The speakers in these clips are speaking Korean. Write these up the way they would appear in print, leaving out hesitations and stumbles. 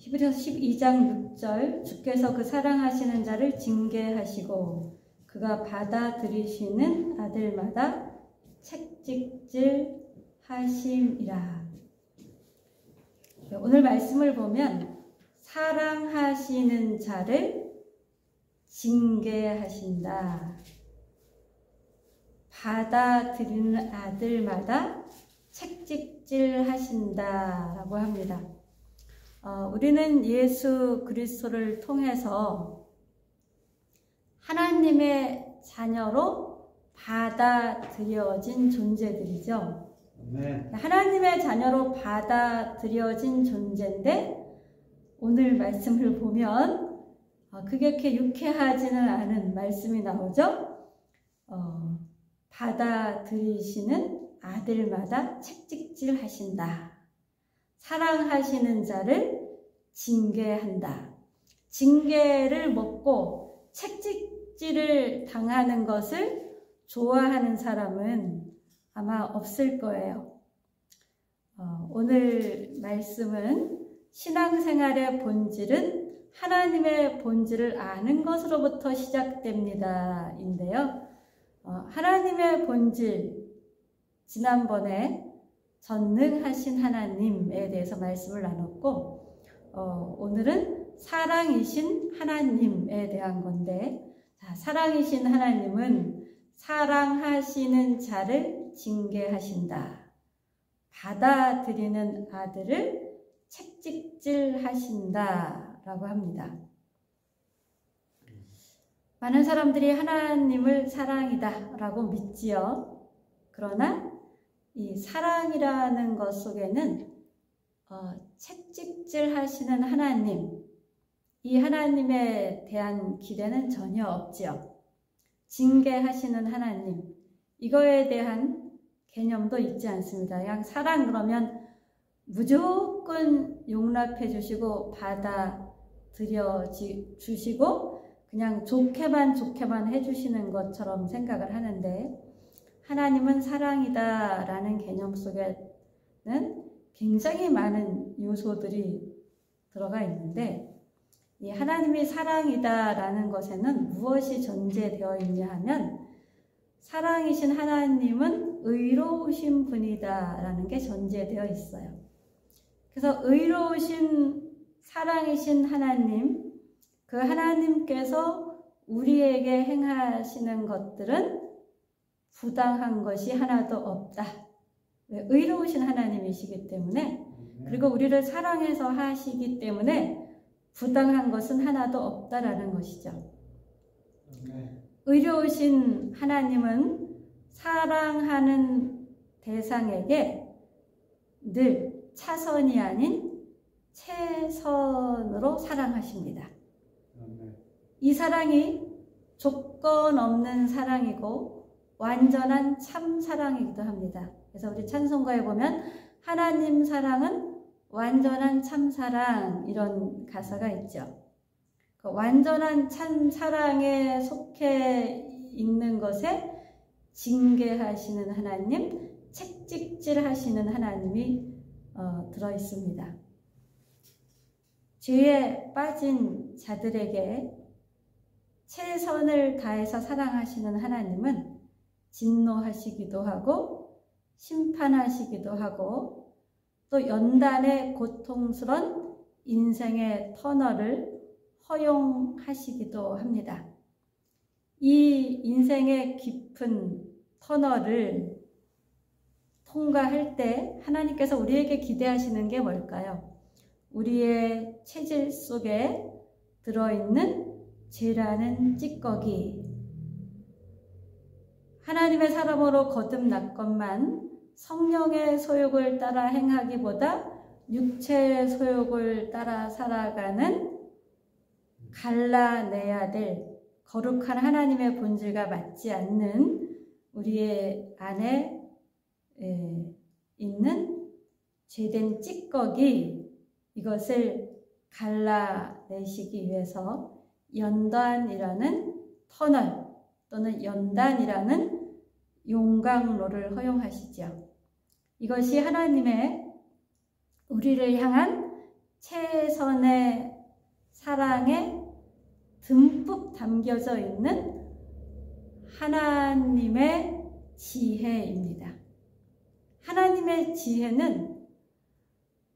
히브리서 12장 6절 주께서 그 사랑하시는 자를 징계하시고 그가 받아들이시는 아들마다 책찍질 하심이라. 오늘 말씀을 보면 사랑하시는 자를 징계하신다. 받아들이는 아들마다 책찍질 하신다 라고 합니다. 우리는 예수 그리스도를 통해서 하나님의 자녀로 받아들여진 존재들이죠. 네. 하나님의 자녀로 받아들여진 존재인데 오늘 말씀을 보면 그게 그렇게 유쾌하지는 않은 말씀이 나오죠. 받아들이시는 아들마다 책찍질 하신다. 사랑하시는 자를 징계한다. 징계를 먹고 책찍질을 당하는 것을 좋아하는 사람은 아마 없을 거예요. 오늘 말씀은 신앙생활의 본질은 하나님의 본질을 아는 것으로부터 시작됩니다. 인데요. 하나님의 본질, 지난번에 전능하신 하나님에 대해서 말씀을 나눴고 오늘은 사랑이신 하나님에 대한 건데, 사랑이신 하나님은 사랑하시는 자를 징계하신다. 받아들이는 아들을 책찍질 하신다 라고 합니다. 많은 사람들이 하나님을 사랑이다 라고 믿지요. 그러나 이 사랑이라는 것 속에는 책찍질 하시는 하나님, 이 하나님에 대한 기대는 전혀 없지요. 징계하시는 하나님, 이거에 대한 개념도 있지 않습니다. 그냥 사랑 그러면 무조건 용납해 주시고 받아들여 주시고 그냥 좋게만 해주시는 것처럼 생각을 하는데, 하나님은 사랑이다 라는 개념 속에는 굉장히 많은 요소들이 들어가 있는데, 이 하나님이 사랑이다 라는 것에는 무엇이 전제되어 있냐 하면 사랑이신 하나님은 의로우신 분이다 라는 게 전제되어 있어요. 그래서 의로우신 사랑이신 하나님, 그 하나님께서 우리에게 행하시는 것들은 부당한 것이 하나도 없다. 왜? 의로우신 하나님이시기 때문에, 그리고 우리를 사랑해서 하시기 때문에 부당한 것은 하나도 없다라는 것이죠. 의로우신 하나님은 사랑하는 대상에게 늘 차선이 아닌 최선으로 사랑하십니다. 이 사랑이 조건 없는 사랑이고 완전한 참 사랑이기도 합니다. 그래서 우리 찬송가에 보면 하나님 사랑은 완전한 참 사랑, 이런 가사가 있죠. 그 완전한 참 사랑에 속해 있는 것에 징계하시는 하나님, 책찍질 하시는 하나님이 들어 있습니다. 죄에 빠진 자들에게 최선을 다해서 사랑하시는 하나님은 진노하시기도 하고 심판하시기도 하고 또 연단의 고통스런 인생의 터널을 허용하시기도 합니다. 이 인생의 깊은 터널을 통과할 때 하나님께서 우리에게 기대하시는 게 뭘까요? 우리의 체질 속에 들어있는 죄라는 찌꺼기, 하나님의 사람으로 거듭났건만 성령의 소욕을 따라 행하기보다 육체의 소욕을 따라 살아가는 갈라내야 될 거룩한 하나님의 본질과 맞지 않는 우리의 안에 있는 죄된 찌꺼기, 이것을 갈라내시기 위해서 연단이라는 터널 또는 연단이라는 용광로를 허용하시죠. 이것이 하나님의 우리를 향한 최선의 사랑에 듬뿍 담겨져 있는 하나님의 지혜입니다. 하나님의 지혜는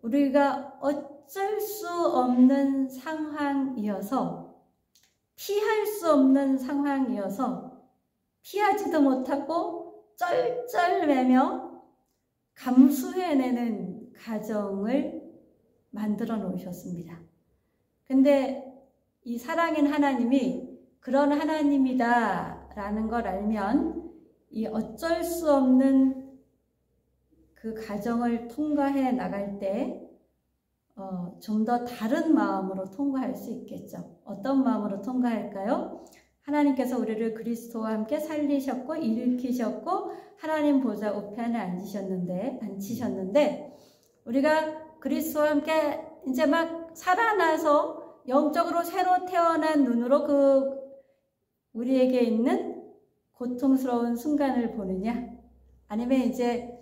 우리가 어쩔 수 없는 상황이어서, 피할 수 없는 상황이어서 피하지도 못하고 쩔쩔매며 감수해내는 가정을 만들어 놓으셨습니다. 근데 이 사랑인 하나님이 그런 하나님이다 라는 걸 알면 이 어쩔 수 없는 그 가정을 통과해 나갈 때 좀 더 다른 마음으로 통과할 수 있겠죠. 어떤 마음으로 통과할까요? 하나님께서 우리를 그리스도와 함께 살리셨고 일으키셨고 하나님 보좌 우편에 앉히셨는데 우리가 그리스도와 함께 이제 막 살아나서 영적으로 새로 태어난 눈으로 우리에게 있는 고통스러운 순간을 보느냐, 아니면 이제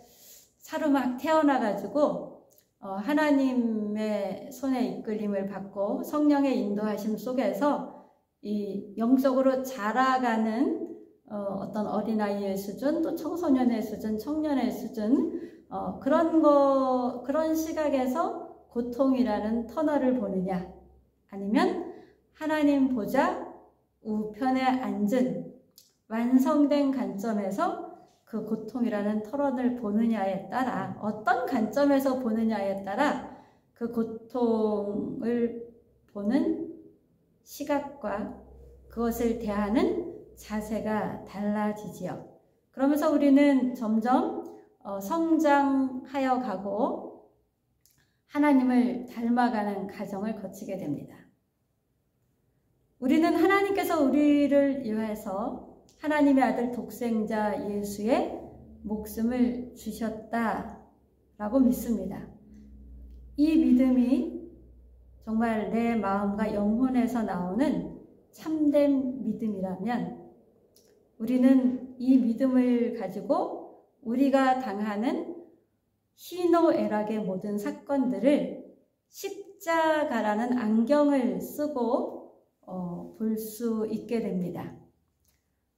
새로 막 태어나가지고 하나님의 손에 이끌림을 받고 성령의 인도하심 속에서 이 영적으로 자라가는 어떤 어린아이의 수준, 또 청소년의 수준, 청년의 수준, 그런 시각에서 고통이라는 터널을 보느냐, 아니면 하나님 보좌 우편에 앉은 완성된 관점에서 그 고통이라는 터널을 보느냐에 따라, 어떤 관점에서 보느냐에 따라 그 고통을 보는 시각과 그것을 대하는 자세가 달라지지요. 그러면서 우리는 점점 성장하여 가고 하나님을 닮아가는 과정을 거치게 됩니다. 우리는 하나님께서 우리를 위해서 하나님의 아들 독생자 예수의 목숨을 주셨다라고 믿습니다. 이 믿음이 정말 내 마음과 영혼에서 나오는 참된 믿음이라면 우리는 이 믿음을 가지고 우리가 당하는 희노애락의 모든 사건들을 십자가라는 안경을 쓰고 볼 수 있게 됩니다.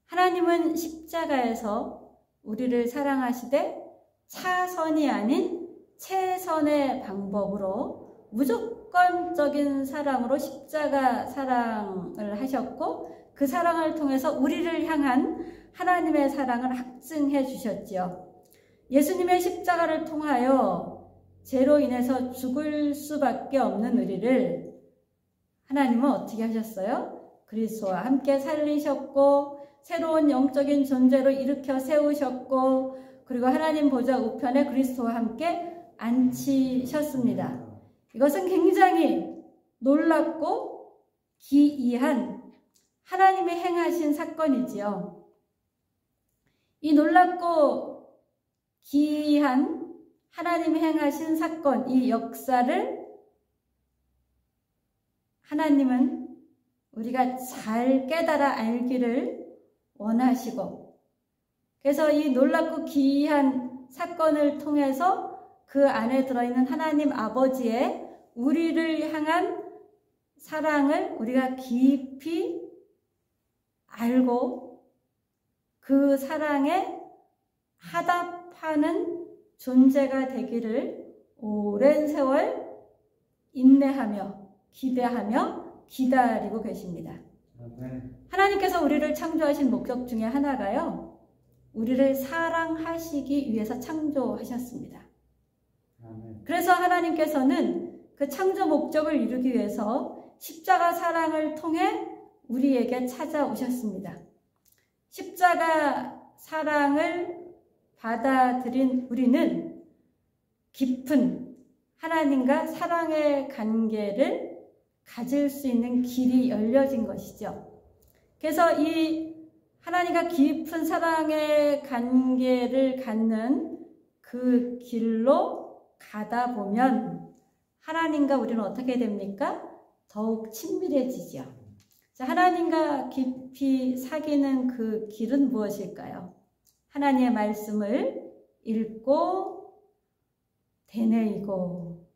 하나님은 십자가에서 우리를 사랑하시되 차선이 아닌 최선의 방법으로 무조건적인 사랑으로 십자가 사랑을 하셨고, 그 사랑을 통해서 우리를 향한 하나님의 사랑을 확증해 주셨지요. 예수님의 십자가를 통하여 죄로 인해서 죽을 수밖에 없는 우리를 하나님은 어떻게 하셨어요? 그리스도와 함께 살리셨고 새로운 영적인 존재로 일으켜 세우셨고, 그리고 하나님 보좌 우편에 그리스도와 함께 앉히셨습니다. 이것은 굉장히 놀랍고 기이한 하나님이 행하신 사건이지요. 이 놀랍고 기이한 하나님이 행하신 사건, 이 역사를 하나님은 우리가 잘 깨달아 알기를 원하시고, 그래서 이 놀랍고 기이한 사건을 통해서 그 안에 들어있는 하나님 아버지의 우리를 향한 사랑을 우리가 깊이 알고 그 사랑에 하답하는 존재가 되기를 오랜 세월 인내하며 기대하며 기다리고 계십니다. 하나님께서 우리를 창조하신 목적 중에 하나가요, 우리를 사랑하시기 위해서 창조하셨습니다. 그래서 하나님께서는 그 창조 목적을 이루기 위해서 십자가 사랑을 통해 우리에게 찾아오셨습니다. 십자가 사랑을 받아들인 우리는 깊은 하나님과 사랑의 관계를 가질 수 있는 길이 열려진 것이죠. 그래서 이 하나님과 깊은 사랑의 관계를 갖는 그 길로 가다 보면 하나님과 우리는 어떻게 됩니까? 더욱 친밀해지죠. 자, 하나님과 깊이 사귀는 그 길은 무엇일까요? 하나님의 말씀을 읽고 되뇌이고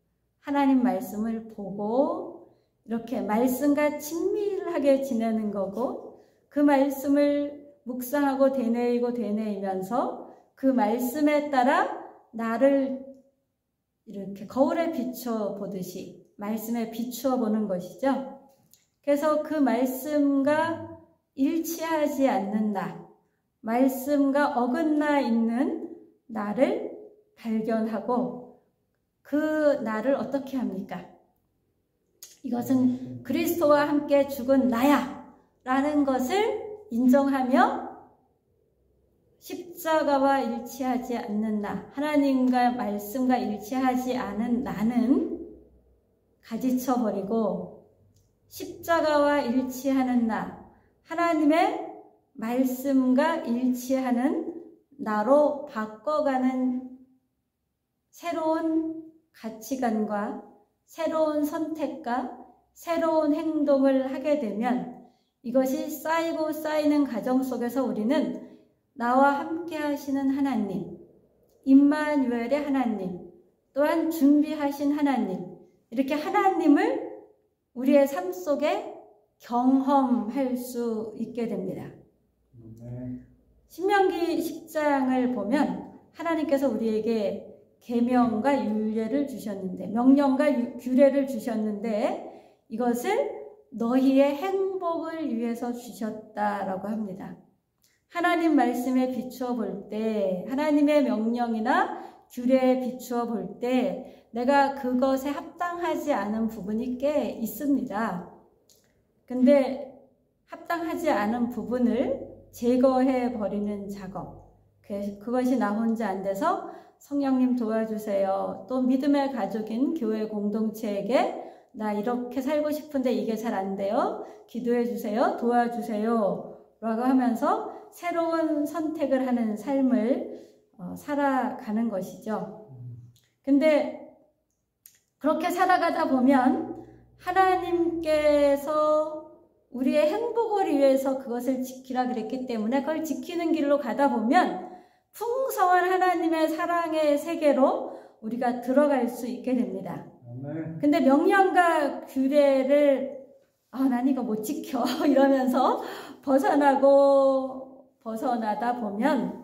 하나님 말씀을 보고 이렇게 말씀과 친밀하게 지내는 거고, 그 말씀을 묵상하고 되뇌이면서 그 말씀에 따라 나를 이렇게 거울에 비추어 보듯이 말씀에 비추어 보는 것이죠. 그래서 그 말씀과 일치하지 않는 나, 말씀과 어긋나 있는 나를 발견하고 그 나를 어떻게 합니까? 이것은 그리스도와 함께 죽은 나야 라는 것을 인정하며 십자가와 일치하지 않는 나, 하나님과 말씀과 일치하지 않은 나는 가지쳐버리고 십자가와 일치하는 나, 하나님의 말씀과 일치하는 나로 바꿔가는 새로운 가치관과 새로운 선택과 새로운 행동을 하게 되면 이것이 쌓이고 쌓이는 과정 속에서 우리는 나와 함께 하시는 하나님, 임마누엘의 하나님, 또한 준비하신 하나님, 이렇게 하나님을 우리의 삶 속에 경험할 수 있게 됩니다. 신명기 10장을 보면 하나님께서 우리에게 계명과 율례를 주셨는데, 명령과 규례를 주셨는데 이것을 너희의 행복을 위해서 주셨다라고 합니다. 하나님 말씀에 비추어 볼 때, 하나님의 명령이나 규례에 비추어 볼 때 내가 그것에 합당하지 않은 부분이 꽤 있습니다. 근데 합당하지 않은 부분을 제거해 버리는 작업, 그것이 나 혼자 안 돼서 성령님 도와주세요. 또 믿음의 가족인 교회 공동체에게 나 이렇게 살고 싶은데 이게 잘 안 돼요. 기도해 주세요. 도와주세요. 라고 하면서 새로운 선택을 하는 삶을 살아가는 것이죠. 근데 그렇게 살아가다 보면 하나님께서 우리의 행복을 위해서 그것을 지키라 그랬기 때문에 그걸 지키는 길로 가다 보면 풍성한 하나님의 사랑의 세계로 우리가 들어갈 수 있게 됩니다. 근데 명령과 규례를 난 이거 못 지켜 이러면서 벗어나다 보면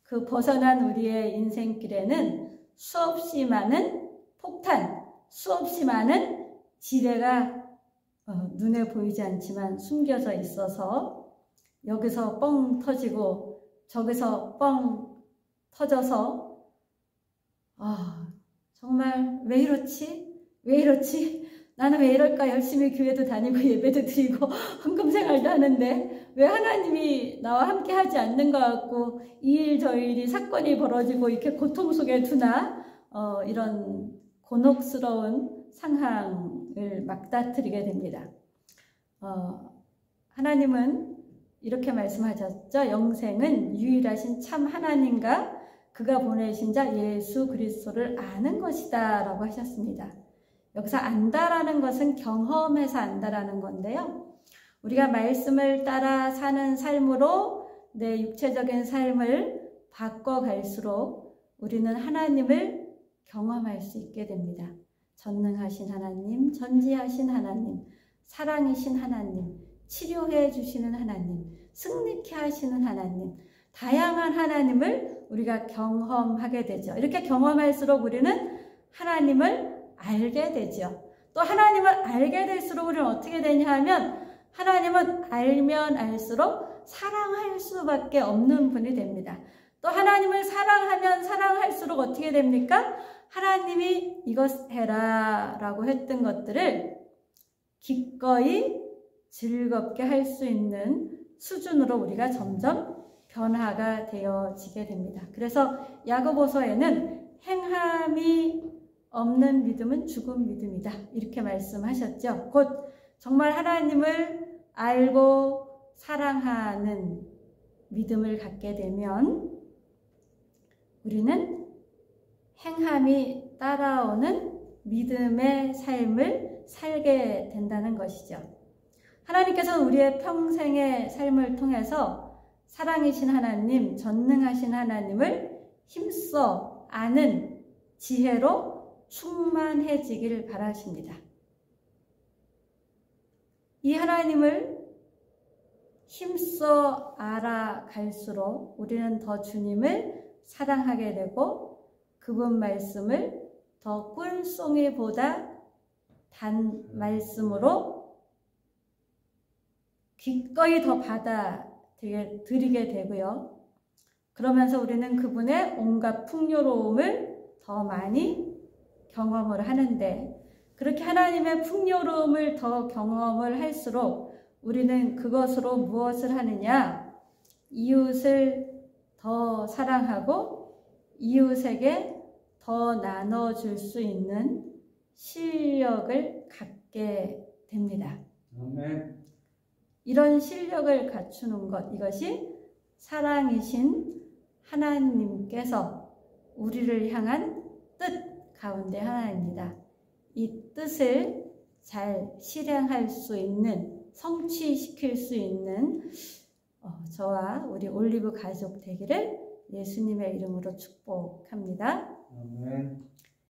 그 벗어난 우리의 인생길에는 수없이 많은 폭탄, 수없이 많은 지뢰가 눈에 보이지 않지만 숨겨져 있어서 여기서 뻥 터지고 저기서 뻥 터져서 정말 왜 이렇지? 왜 이렇지? 나는 왜 이럴까? 열심히 교회도 다니고 예배도 드리고 헌금 생활도 하는데 왜 하나님이 나와 함께 하지 않는 것 같고 이 일 저 일이 사건이 벌어지고 이렇게 고통 속에 두나 이런 곤혹스러운 상황을 막다트리게 됩니다. 하나님은 이렇게 말씀하셨죠. 영생은 유일하신 참 하나님과 그가 보내신 자 예수 그리스도를 아는 것이다 라고 하셨습니다. 여기서 안다라는 것은 경험해서 안다라는 건데요. 우리가 말씀을 따라 사는 삶으로 내 육체적인 삶을 바꿔갈수록 우리는 하나님을 경험할 수 있게 됩니다. 전능하신 하나님, 전지하신 하나님, 사랑이신 하나님, 치료해 주시는 하나님, 승리케 하시는 하나님, 다양한 하나님을 우리가 경험하게 되죠. 이렇게 경험할수록 우리는 하나님을 알게 되죠. 또 하나님을 알게 될수록 우리는 어떻게 되냐 하면 하나님은 알면 알수록 사랑할 수밖에 없는 분이 됩니다. 또 하나님을 사랑하면 사랑할수록 어떻게 됩니까? 하나님이 이것 해라 라고 했던 것들을 기꺼이 즐겁게 할 수 있는 수준으로 우리가 점점 변화가 되어지게 됩니다. 그래서 야고보서에는 행함이 없는 믿음은 죽은 믿음이다 이렇게 말씀하셨죠. 곧 정말 하나님을 알고 사랑하는 믿음을 갖게 되면 우리는 행함이 따라오는 믿음의 삶을 살게 된다는 것이죠. 하나님께서는 우리의 평생의 삶을 통해서 사랑이신 하나님, 전능하신 하나님을 힘써 아는 지혜로 충만해지길 바라십니다. 이 하나님을 힘써 알아갈수록 우리는 더 주님을 사랑하게 되고 그분 말씀을 더 꿀송이보다 단 말씀으로 기꺼이 더 받아들이게 되고요. 그러면서 우리는 그분의 온갖 풍요로움을 더 많이 경험을 하는데, 그렇게 하나님의 풍요로움을 더 경험을 할수록 우리는 그것으로 무엇을 하느냐? 이웃을 더 사랑하고 이웃에게 더 나눠줄 수 있는 실력을 갖게 됩니다. 아멘. 이런 실력을 갖추는 것, 이것이 사랑이신 하나님께서 우리를 향한 뜻 가운데 하나입니다. 이 뜻을 잘 실행할 수 있는, 성취시킬 수 있는 저와 우리 올리브 가족 되기를 예수님의 이름으로 축복합니다. 아멘.